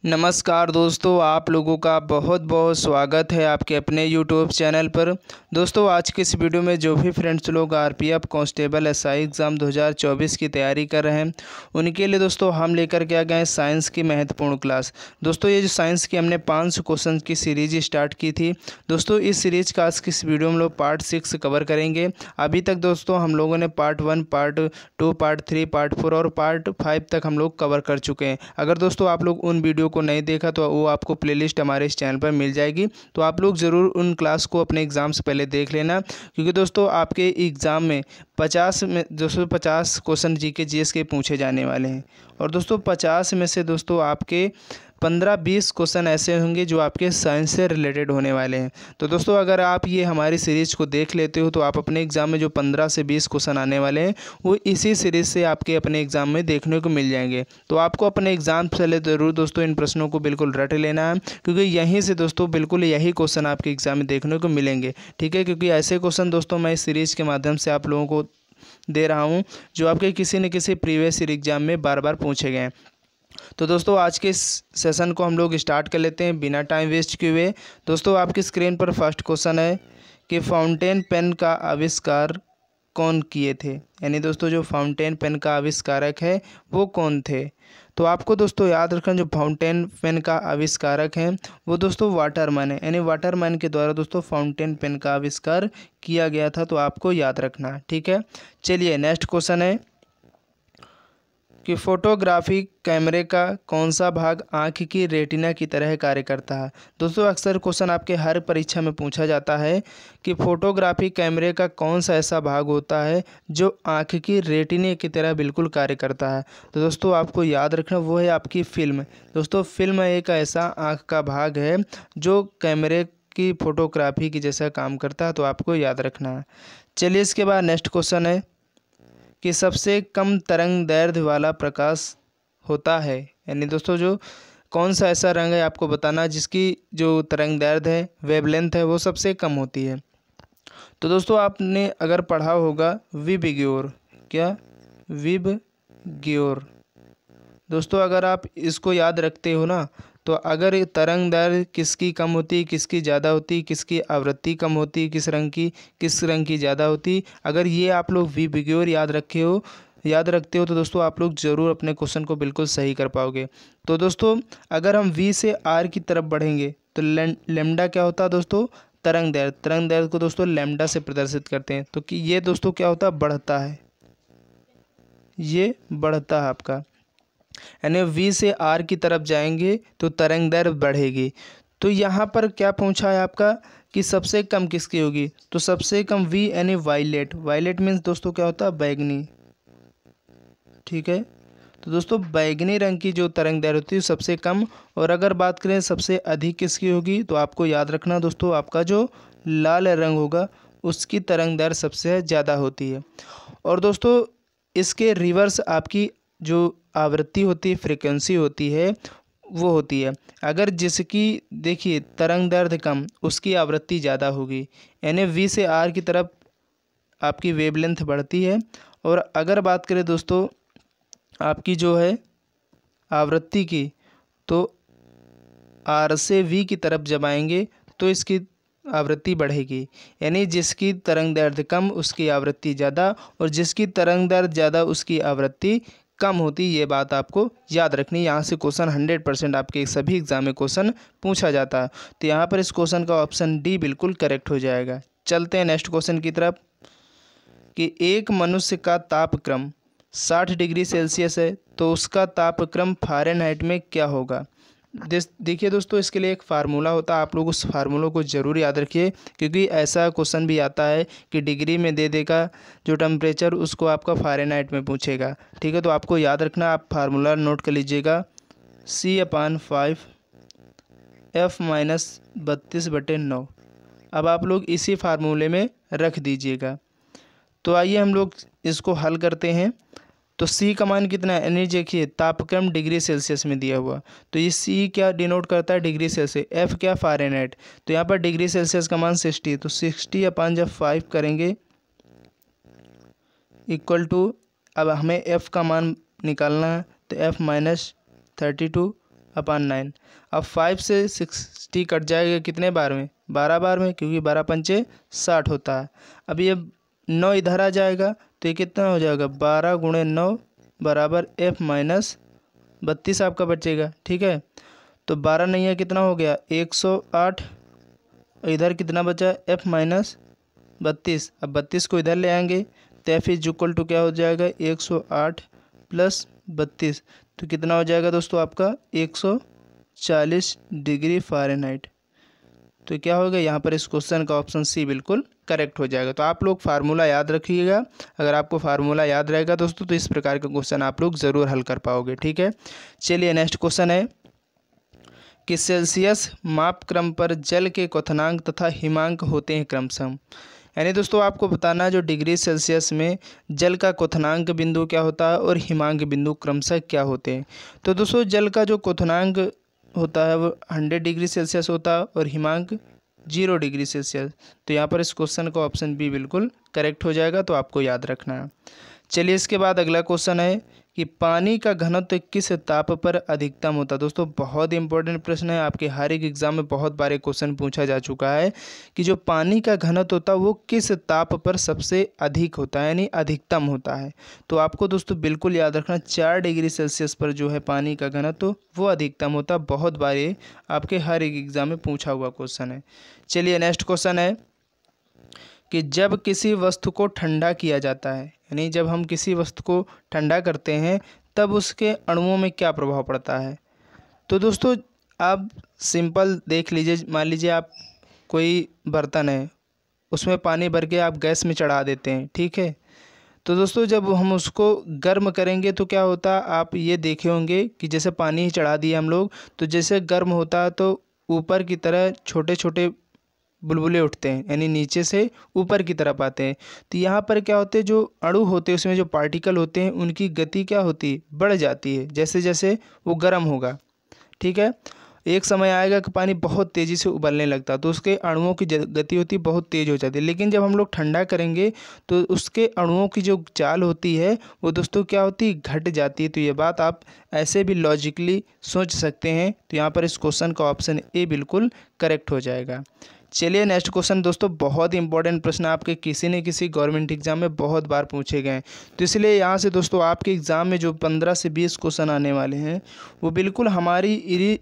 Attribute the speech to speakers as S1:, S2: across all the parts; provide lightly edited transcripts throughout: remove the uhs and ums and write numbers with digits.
S1: नमस्कार दोस्तों, आप लोगों का बहुत बहुत स्वागत है आपके अपने यूट्यूब चैनल पर। दोस्तों, आज के इस वीडियो में जो भी फ्रेंड्स लोग आरपीएफ कांस्टेबल एसआई एग्ज़ाम 2024 की तैयारी कर रहे हैं, उनके लिए दोस्तों हम लेकर के आ गए हैं साइंस की महत्वपूर्ण क्लास। दोस्तों, ये जो साइंस की हमने 500 क्वेश्चन की सीरीज स्टार्ट की थी। दोस्तों, इस सीरीज का आज की इस वीडियो में हम लोग पार्ट 6 कवर करेंगे। अभी तक दोस्तों हम लोगों ने पार्ट 1, पार्ट 2, पार्ट 3, पार्ट 4 और पार्ट 5 तक हम लोग कवर कर चुके हैं। अगर दोस्तों आप लोग उन वीडियो को नहीं देखा तो वो आपको प्लेलिस्ट हमारे इस चैनल पर मिल जाएगी, तो आप लोग ज़रूर उन क्लास को अपने एग्ज़ाम से पहले देख लेना, क्योंकि दोस्तों आपके एग्ज़ाम में 50 क्वेश्चन जीके जीएस के पूछे जाने वाले हैं। और दोस्तों 50 में से दोस्तों आपके 15-20 क्वेश्चन ऐसे होंगे जो आपके साइंस से रिलेटेड होने वाले हैं। तो दोस्तों अगर आप ये हमारी सीरीज़ को देख लेते हो तो आप अपने एग्ज़ाम में जो 15 से 20 क्वेश्चन आने वाले हैं वो इसी सीरीज़ से आपके अपने एग्ज़ाम में देखने को मिल जाएंगे। तो आपको अपने एग्ज़ाम से पहले ज़रूर दोस्तों इन प्रश्नों को बिल्कुल रट लेना है, क्योंकि यहीं से दोस्तों बिल्कुल यही क्वेश्चन आपके एग्ज़ाम में देखने को मिलेंगे। ठीक है, क्योंकि ऐसे क्वेश्चन दोस्तों मैं इस सीरीज़ के माध्यम से आप लोगों को दे रहा हूँ जो आपके किसी न किसी प्रीवियस ईयर एग्ज़ाम में बार बार पूछे गए हैं। तो दोस्तों आज के इस सेशन को हम लोग स्टार्ट कर लेते हैं बिना टाइम वेस्ट किए हुए। दोस्तों आपकी स्क्रीन पर फर्स्ट क्वेश्चन है कि फाउंटेन पेन का आविष्कार कौन किए थे। यानी दोस्तों जो फाउंटेन पेन का आविष्कारक है वो कौन थे। तो आपको दोस्तों याद रखना जो फाउंटेन पेन का आविष्कारक हैं वो दोस्तों वाटरमैन है। यानी वाटरमैन के द्वारा दोस्तों फाउंटेन पेन का आविष्कार किया गया था, तो आपको याद रखना। ठीक है, चलिए नेक्स्ट क्वेश्चन है कि फोटोग्राफी कैमरे का कौन सा भाग आँख की रेटिना की तरह कार्य करता है। दोस्तों अक्सर क्वेश्चन आपके हर परीक्षा में पूछा जाता है कि फोटोग्राफी कैमरे का कौन सा ऐसा भाग होता है जो आँख की रेटिना की तरह बिल्कुल कार्य करता है। तो दोस्तों आपको याद रखना वो है आपकी फिल्म। दोस्तों फिल्म एक ऐसा आँख का भाग है जो कैमरे की फोटोग्राफी की जैसा काम करता है, तो आपको याद रखना है। चलिए इसके बाद नेक्स्ट क्वेश्चन है कि सबसे कम तरंग दैर्ध्य वाला प्रकाश होता है। यानी दोस्तों जो कौन सा ऐसा रंग है आपको बताना जिसकी जो तरंग दैर्ध्य है, वेवलेंथ है, वो सबसे कम होती है। तो दोस्तों आपने अगर पढ़ा होगा विबग्योर, क्या विबग्योर। दोस्तों अगर आप इसको याद रखते हो ना, तो अगर तरंग दैर्ध्य किसकी कम होती, किसकी ज़्यादा होती, किसकी आवृत्ति कम होती, किस रंग की ज़्यादा होती, अगर ये आप लोग विबग्योर याद रखते हो तो दोस्तों आप लोग ज़रूर अपने क्वेश्चन को बिल्कुल सही कर पाओगे। तो दोस्तों अगर हम वी से आर की तरफ बढ़ेंगे तो लेमडा क्या होता है दोस्तों, तरंग दैर्ध्य को दोस्तों लेमडा से प्रदर्शित करते हैं। तो कि ये दोस्तों क्या होता है, बढ़ता है, ये बढ़ता है आपका। यानी वी से आर की तरफ जाएंगे तो तरंग दैर्ध्य बढ़ेगी। तो यहाँ पर क्या पूछा है आपका कि सबसे कम किसकी होगी, तो सबसे कम वी यानी वायलेट मीन्स दोस्तों क्या होता है, बैगनी। ठीक है, तो दोस्तों बैगनी रंग की जो तरंग दैर्ध्य होती है सबसे कम। और अगर बात करें सबसे अधिक किसकी होगी, तो आपको याद रखना दोस्तों आपका जो लाल रंग होगा उसकी तरंग दैर्ध्य सबसे ज़्यादा होती है। और दोस्तों इसके रिवर्स आपकी जो आवृत्ति होती है, फ्रीक्वेंसी होती है, वो होती है अगर जिसकी देखिए तरंग दैर्ध्य कम उसकी आवृत्ति ज़्यादा होगी। यानी वी से आर की तरफ आपकी वेवलेंथ बढ़ती है। और अगर बात करें दोस्तों आपकी जो है आवृत्ति की, तो आर से वी की तरफ जब आएंगे तो इसकी आवृत्ति बढ़ेगी। यानी जिसकी तरंग दैर्ध्य कम उसकी आवृत्ति ज़्यादा, और जिसकी तरंग दैर्ध्य ज़्यादा उसकी आवृत्ति कम होती। ये बात आपको याद रखनी। यहाँ से क्वेश्चन 100% आपके सभी एग्जाम में क्वेश्चन पूछा जाता है। तो यहाँ पर इस क्वेश्चन का ऑप्शन डी बिल्कुल करेक्ट हो जाएगा। चलते हैं नेक्स्ट क्वेश्चन की तरफ कि एक मनुष्य का तापक्रम 60 डिग्री सेल्सियस है तो उसका तापक्रम फ़ारेनहाइट में क्या होगा। देखिए दोस्तों इसके लिए एक फार्मूला होता है, आप लोग उस फार्मूला को ज़रूर याद रखिए, क्योंकि ऐसा क्वेश्चन भी आता है कि डिग्री में दे देगा जो टेम्परेचर उसको आपका फ़ारेनहाइट में पूछेगा। ठीक है, तो आपको याद रखना, आप फार्मूला नोट कर लीजिएगा, C/5 F-32/9। अब आप लोग इसी फार्मूले में रख दीजिएगा। तो आइए हम लोग इसको हल करते हैं। तो C का मान कितना है, यानी देखिए तापक्रम डिग्री सेल्सियस में दिया हुआ, तो ये C क्या डिनोट करता है, डिग्री सेल्सियस। F क्या, फ़ारेनहाइट। तो यहाँ पर डिग्री सेल्सियस का मान 60, तो 60/5 जब 5 करेंगे इक्वल टू, अब हमें F का मान निकालना है, तो F-32 1/9। अब 5 से 60 कट जाएगा कितने बार में, 12 बार में, क्योंकि 12 पंचे 60 होता है। अब ये 9 इधर आ जाएगा तो ये कितना हो जाएगा, 12 × 9 बराबर F माइनस 32 आपका बचेगा। ठीक है, तो 12 नहीं है, कितना हो गया 108। इधर कितना बचा, F माइनस 32। अब 32 को इधर ले आएंगे तो F इज इक्वल टू क्या हो जाएगा, 108 + 32, तो कितना हो जाएगा दोस्तों आपका 140 डिग्री फ़ारेनहाइट। तो क्या होगा यहाँ पर, इस क्वेश्चन का ऑप्शन सी बिल्कुल करेक्ट हो जाएगा। तो आप लोग फार्मूला याद रखिएगा, अगर आपको फार्मूला याद रहेगा दोस्तों तो इस प्रकार का क्वेश्चन आप लोग ज़रूर हल कर पाओगे। ठीक है, चलिए नेक्स्ट क्वेश्चन है कि सेल्सियस माप क्रम पर जल के क्वथनांक तथा हिमांक होते हैं क्रमशः। यानी दोस्तों आपको बताना है जो डिग्री सेल्सियस में जल का क्वथनांक बिंदु क्या होता है और हिमांक बिंदु क्रमशः क्या होते हैं। तो दोस्तों जल का जो क्वथनांक होता है वो 100 डिग्री सेल्सियस होता है और हिमांक 0 डिग्री सेल्सियस। तो यहाँ पर इस क्वेश्चन का ऑप्शन बी बिल्कुल करेक्ट हो जाएगा, तो आपको याद रखना है। चलिए इसके बाद अगला क्वेश्चन है कि पानी का घनत्व किस ताप पर अधिकतम होता है। दोस्तों बहुत इंपॉर्टेंट प्रश्न है, आपके हर एक एग्जाम में बहुत बार क्वेश्चन पूछा जा चुका है कि जो पानी का घनत्व होता है वो किस ताप पर सबसे अधिक होता है, यानी अधिकतम होता है। तो आपको दोस्तों बिल्कुल याद रखना 4 डिग्री सेल्सियस पर जो है पानी का घनत्व वो अधिकतम होता है। बहुत बार ये आपके हर एक एग्जाम में पूछा हुआ क्वेश्चन है। चलिए नेक्स्ट क्वेश्चन है कि जब किसी वस्तु को ठंडा किया जाता है, यानी जब हम किसी वस्तु को ठंडा करते हैं तब उसके अणुओं में क्या प्रभाव पड़ता है। तो दोस्तों आप सिंपल देख लीजिए, मान लीजिए आप कोई बर्तन है उसमें पानी भर के आप गैस में चढ़ा देते हैं। ठीक है, तो दोस्तों जब हम उसको गर्म करेंगे तो क्या होता है, आप ये देखे होंगे कि जैसे पानी ही चढ़ा दिए हम लोग तो जैसे गर्म होता है तो ऊपर की तरह छोटे छोटे बुलबुले उठते हैं, यानी नीचे से ऊपर की तरफ आते हैं। तो यहाँ पर क्या होते हैं, जो अणु होते हैं उसमें जो पार्टिकल होते हैं उनकी गति क्या होती है, बढ़ जाती है जैसे जैसे वो गर्म होगा। ठीक है, एक समय आएगा कि पानी बहुत तेज़ी से उबलने लगता है तो उसके अणुओं की गति होती है बहुत तेज़ हो जाती है। लेकिन जब हम लोग ठंडा करेंगे तो उसके अणुओं की जो चाल होती है वो दोस्तों क्या होती है, घट जाती है। तो ये बात आप ऐसे भी लॉजिकली सोच सकते हैं। तो यहाँ पर इस क्वेश्चन का ऑप्शन ए बिल्कुल करेक्ट हो जाएगा। चलिए नेक्स्ट क्वेश्चन दोस्तों बहुत इंपॉर्टेंट प्रश्न आपके किसी न किसी गवर्नमेंट एग्जाम में बहुत बार पूछे गए हैं, तो इसलिए यहाँ से दोस्तों आपके एग्ज़ाम में जो 15 से 20 क्वेश्चन आने वाले हैं वो बिल्कुल हमारी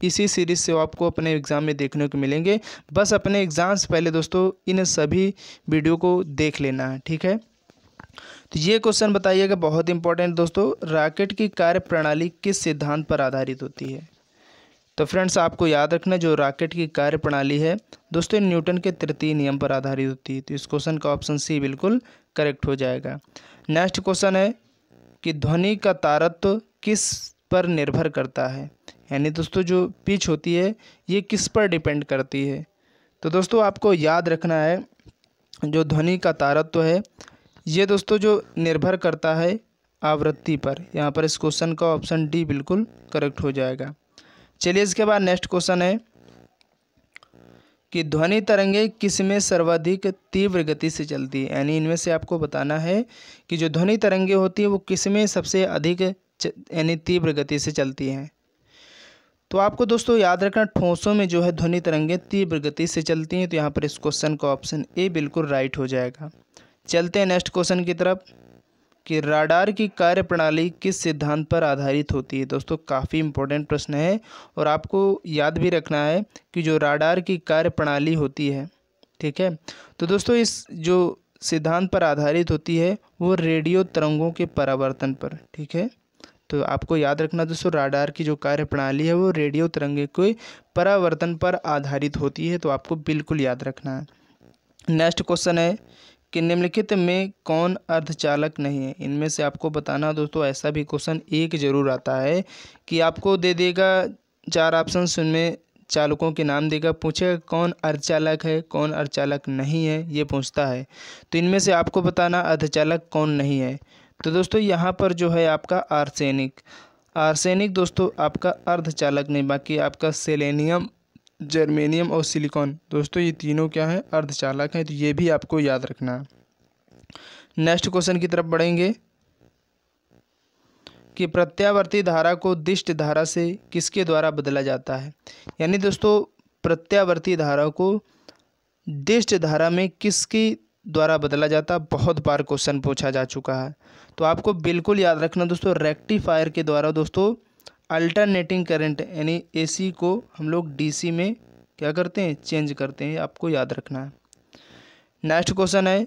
S1: इसी सीरीज़ से आपको अपने एग्ज़ाम में देखने को मिलेंगे। बस अपने एग्ज़ाम से पहले दोस्तों इन सभी वीडियो को देख लेना है। ठीक है, तो ये क्वेश्चन बताइएगा बहुत इंपॉर्टेंट दोस्तों, रॉकेट की कार्य प्रणाली किस सिद्धांत पर आधारित होती है। तो फ्रेंड्स आपको याद रखना जो रॉकेट की कार्य प्रणाली है दोस्तों न्यूटन के तृतीय नियम पर आधारित होती है। तो इस क्वेश्चन का ऑप्शन सी बिल्कुल करेक्ट हो जाएगा। नेक्स्ट क्वेश्चन है कि ध्वनि का तारत्व किस पर निर्भर करता है, यानी दोस्तों जो पिच होती है ये किस पर डिपेंड करती है। तो दोस्तों आपको याद रखना है जो ध्वनि का तारत्व है ये दोस्तों जो निर्भर करता है आवृत्ति पर। यहाँ पर इस क्वेश्चन का ऑप्शन डी बिल्कुल करेक्ट हो जाएगा। चलिए इसके बाद नेक्स्ट क्वेश्चन है कि ध्वनि तरंगे किसमें सर्वाधिक तीव्र गति से चलती है, यानी इनमें से आपको बताना है कि जो ध्वनि तरंगे होती है वो किसमें सबसे अधिक यानी तीव्र गति से चलती हैं। तो आपको दोस्तों याद रखना ठोसों में जो है ध्वनि तरंगे तीव्र गति से चलती हैं। तो यहाँ पर इस क्वेश्चन का ऑप्शन ए बिल्कुल राइट हो जाएगा। चलते हैं नेक्स्ट क्वेश्चन की तरफ कि राडार की कार्य प्रणाली किस सिद्धांत पर आधारित होती है। दोस्तों काफ़ी इंपॉर्टेंट प्रश्न है और आपको याद भी रखना है कि जो राडार की कार्य प्रणाली होती है, ठीक है, तो दोस्तों इस जो सिद्धांत पर आधारित होती है वो रेडियो तरंगों के परावर्तन पर। ठीक है, तो आपको याद रखना दोस्तों राडार की जो कार्य प्रणाली है वो रेडियो तरंगे के परावर्तन पर आधारित होती है। तो आपको बिल्कुल याद रखना है। नेक्स्ट क्वेश्चन है कि निम्नलिखित में कौन अर्धचालक नहीं है। इनमें से आपको बताना दोस्तों ऐसा भी क्वेश्चन एक जरूर आता है कि आपको दे देगा 4 ऑप्शन, उनमें चालकों के नाम देगा, पूछेगा कौन अर्धचालक है कौन अर्धचालक नहीं है, ये पूछता है। तो इनमें से आपको बताना अर्धचालक कौन नहीं है। तो दोस्तों यहाँ पर जो है आपका आर्सेनिक दोस्तों आपका अर्धचालक नहीं, बाकी आपका सेलेनियम, जर्मेनियम और सिलिकॉन दोस्तों ये तीनों क्या है अर्धचालक हैं। तो ये भी आपको याद रखना है। नेक्स्ट क्वेश्चन की तरफ बढ़ेंगे कि प्रत्यावर्ती धारा को दिष्ट धारा से किसके द्वारा बदला जाता है। यानी दोस्तों प्रत्यावर्ती धारा को दिष्ट धारा में किसके द्वारा बदला जाता है, बहुत बार क्वेश्चन पूछा जा चुका है। तो आपको बिल्कुल याद रखना दोस्तों, रेक्टिफायर के द्वारा दोस्तों अल्टरनेटिंग करंट यानी एसी को हम लोग डीसी में क्या करते हैं, चेंज करते हैं, आपको याद रखना है। नेक्स्ट क्वेश्चन है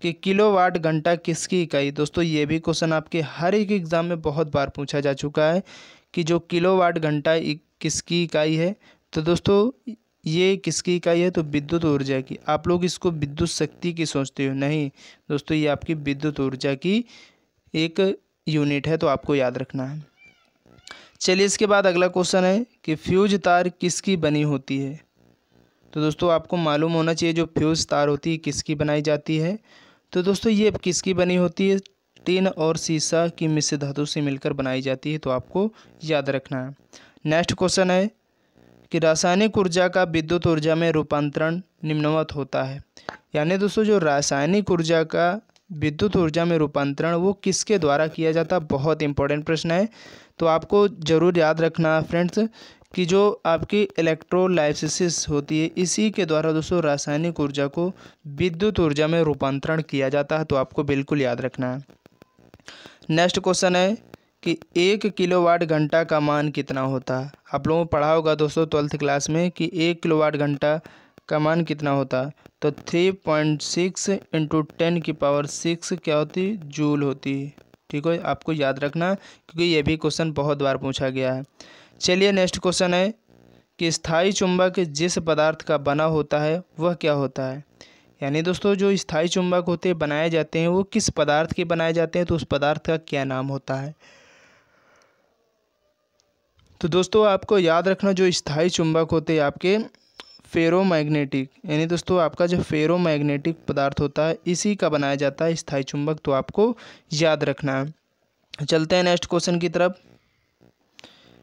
S1: कि किलोवाट घंटा किसकी इकाई। दोस्तों ये भी क्वेश्चन आपके हर एक एग्ज़ाम में बहुत बार पूछा जा चुका है कि जो किलोवाट घंटा किसकी इकाई है। तो दोस्तों ये किसकी इकाई है, तो विद्युत ऊर्जा की। आप लोग इसको विद्युत शक्ति की सोचते हो, नहीं दोस्तों ये आपकी विद्युत ऊर्जा की एक यूनिट है, तो आपको याद रखना है। चलिए इसके बाद अगला क्वेश्चन है कि फ्यूज तार किसकी बनी होती है। तो दोस्तों आपको मालूम होना चाहिए जो फ्यूज तार होती है किसकी बनाई जाती है। तो दोस्तों ये किसकी बनी होती है, टिन और सीसा की मिश्र धातु से मिलकर बनाई जाती है, तो आपको याद रखना है। नेक्स्ट क्वेश्चन है कि रासायनिक ऊर्जा का विद्युत ऊर्जा में रूपांतरण निम्नवत होता है। यानी दोस्तों जो रासायनिक ऊर्जा का विद्युत ऊर्जा में रूपांतरण वो किसके द्वारा किया जाता है, बहुत इंपॉर्टेंट प्रश्न है। तो आपको ज़रूर याद रखना है फ्रेंड्स कि जो आपकी इलेक्ट्रोलाइसिस होती है इसी के द्वारा दोस्तों रासायनिक ऊर्जा को विद्युत ऊर्जा में रूपांतरण किया जाता है, तो आपको बिल्कुल याद रखना है। नेक्स्ट क्वेश्चन है कि 1 किलोवाट घंटा का मान कितना होता है। आप लोगों को पढ़ा होगा दोस्तों 12th क्लास में कि 1 किलोवाट घंटा का मान कितना होता है, तो 3.6 × 10⁶ क्या होती है, जूल होती है। ठीक है, आपको याद रखना क्योंकि ये भी क्वेश्चन बहुत बार पूछा गया है। चलिए नेक्स्ट क्वेश्चन है कि स्थायी चुंबक जिस पदार्थ का बना होता है वह क्या होता है। यानी दोस्तों जो स्थायी चुंबक होते हैं बनाए जाते हैं वो किस पदार्थ के बनाए जाते हैं, तो उस पदार्थ का क्या नाम होता है। तो दोस्तों आपको याद रखना जो स्थायी चुंबक होते हैं आपके फेरोमैग्नेटिक, यानी दोस्तों आपका जो फेरोमैग्नेटिक पदार्थ होता है इसी का बनाया जाता है स्थायी चुंबक, तो आपको याद रखना है। चलते हैं नेक्स्ट क्वेश्चन की तरफ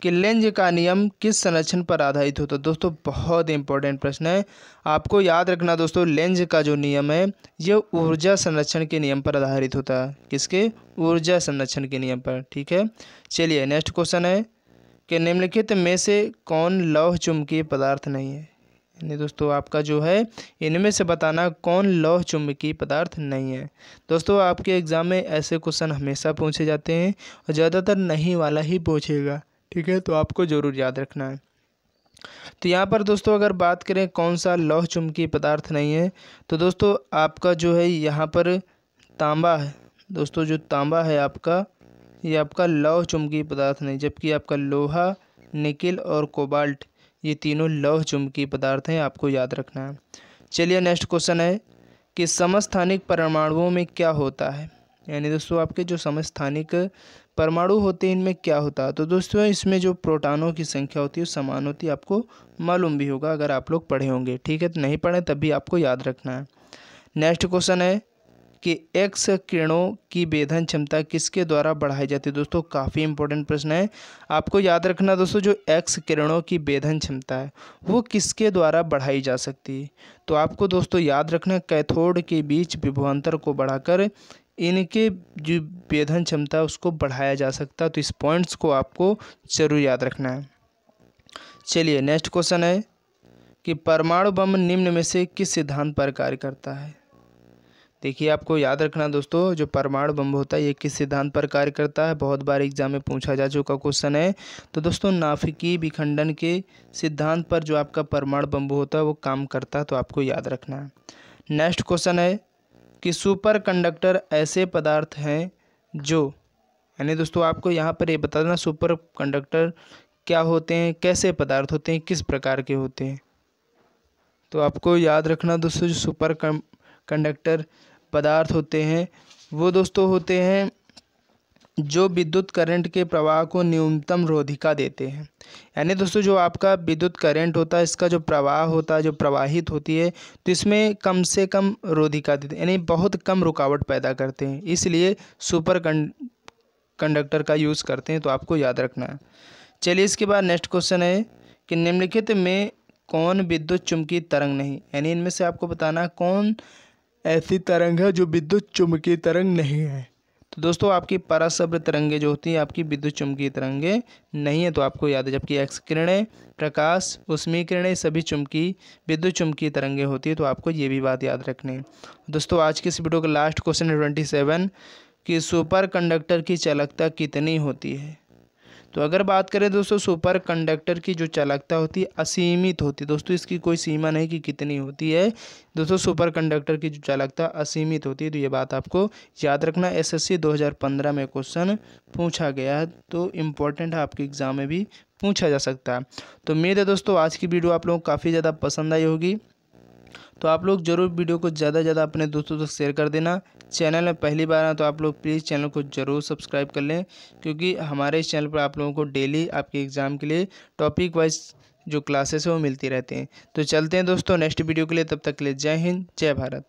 S1: कि लेंज का नियम किस संरक्षण पर आधारित होता है। दोस्तों बहुत इंपॉर्टेंट प्रश्न है, आपको याद रखना दोस्तों लेंज का जो नियम है ये ऊर्जा संरक्षण के नियम पर आधारित होता है। किसके, ऊर्जा संरक्षण के नियम पर। ठीक है, चलिए नेक्स्ट क्वेश्चन है कि निम्नलिखित में से कौन लौह चुंबकीय पदार्थ नहीं है। यानी दोस्तों आपका जो है इनमें से बताना कौन लौह चुंबकीय पदार्थ नहीं है। दोस्तों आपके एग्ज़ाम में ऐसे क्वेश्चन हमेशा पूछे जाते हैं और ज़्यादातर नहीं वाला ही पूछेगा। ठीक है, तो आपको ज़रूर याद रखना है। तो यहाँ पर दोस्तों अगर बात करें कौन सा लौह चुंबकीय पदार्थ नहीं है, तो दोस्तों आपका जो है यहाँ पर तांबा है। दोस्तों जो तांबा है आपका ये आपका लौह चुंबकीय पदार्थ नहीं, जबकि आपका लोहा, निकिल और कोबाल्ट ये तीनों लौह चुंबकीय पदार्थ हैं, आपको याद रखना है। चलिए नेक्स्ट क्वेश्चन है कि समस्थानिक परमाणुओं में क्या होता है। यानी दोस्तों आपके जो समस्थानिक परमाणु होते हैं इनमें क्या होता है। तो दोस्तों इसमें जो प्रोटॉनों की संख्या होती है समान होती है, आपको मालूम भी होगा अगर आप लोग पढ़े होंगे। ठीक है, तो नहीं पढ़े तब भी आपको याद रखना है। नेक्स्ट क्वेश्चन है कि एक्स किरणों की वेधन क्षमता किसके द्वारा बढ़ाई जाती है। दोस्तों काफ़ी इंपॉर्टेंट प्रश्न है, आपको याद रखना दोस्तों जो एक्स किरणों की वेधन क्षमता है वो किसके द्वारा बढ़ाई जा सकती है। तो आपको दोस्तों याद रखना कैथोड के बीच विभवांतर को बढ़ाकर इनके जो वेधन क्षमता है उसको बढ़ाया जा सकता है। तो इस पॉइंट्स को आपको जरूर याद रखना है। चलिए नेक्स्ट क्वेश्चन है कि परमाणु बम निम्न में से किस सिद्धांत पर कार्य करता है। देखिए आपको याद रखना दोस्तों जो परमाणु बम होता है ये किस सिद्धांत पर कार्य करता है, बहुत बार एग्जाम में पूछा जा चुका क्वेश्चन है। तो दोस्तों नाभिकीय विखंडन के सिद्धांत पर जो आपका परमाणु बम होता है वो काम करता है, तो आपको याद रखना है। नेक्स्ट क्वेश्चन है कि सुपर कंडक्टर ऐसे पदार्थ हैं जो, यानी दोस्तों आपको यहाँ पर ये बता देना सुपर कंडक्टर क्या होते हैं, कैसे पदार्थ होते हैं, किस प्रकार के होते हैं। तो आपको याद रखना दोस्तों जो सुपर कंडक्टर पदार्थ होते हैं वो दोस्तों होते हैं जो विद्युत करंट के प्रवाह को न्यूनतम रोधिका देते हैं। यानी दोस्तों जो आपका विद्युत करंट होता है इसका जो प्रवाह होता है जो प्रवाहित होती है तो इसमें कम से कम रोधिका देते हैं, यानी बहुत कम रुकावट पैदा करते हैं, इसलिए सुपर कंडक्टर का यूज़ करते हैं, तो आपको याद रखना है। चलिए इसके बाद नेक्स्ट क्वेश्चन है कि निम्नलिखित में कौन विद्युत चुम्बकीय तरंग नहीं, यानी इनमें से आपको बताना कौन ऐसी तरंग है जो विद्युत चुम्बकीय तरंग नहीं है। तो दोस्तों आपकी परासब्र तरंगे जो होती हैं आपकी विद्युत चुम्बकीय तरंगे नहीं है, तो आपको याद है। जबकि एक्स किरणें, प्रकाश, ऊष्मीय किरणें सभी चुम्बकीय विद्युत चुम्बकीय तरंगे होती है, तो आपको ये भी बात याद रखनी है। दोस्तों आज की इस वीडियो का लास्ट क्वेश्चन है 27 कि सुपर कंडक्टर की चालकता कितनी होती है। तो अगर बात करें दोस्तों सुपर कंडक्टर की जो चालकता होती है असीमित होती है। दोस्तों इसकी कोई सीमा नहीं कि कितनी होती है। दोस्तों सुपर कंडक्टर की जो चालकता असीमित होती है, तो ये बात आपको याद रखना। एसएससी 2015 में क्वेश्चन पूछा गया है, तो इम्पोर्टेंट है, आपके एग्जाम में भी पूछा जा सकता है। तो उम्मीद है दोस्तों आज की वीडियो आप लोगों को काफ़ी ज़्यादा पसंद आई होगी। तो आप लोग ज़रूर वीडियो को ज़्यादा से ज़्यादा अपने दोस्तों तक शेयर कर देना। चैनल में पहली बार आए तो आप लोग प्लीज़ चैनल को ज़रूर सब्सक्राइब कर लें, क्योंकि हमारे इस चैनल पर आप लोगों को डेली आपके एग्ज़ाम के लिए टॉपिक वाइज जो क्लासेस है वो मिलती रहती हैं। तो चलते हैं दोस्तों नेक्स्ट वीडियो के लिए, तब तक के लिए जय हिंद, जय भारत।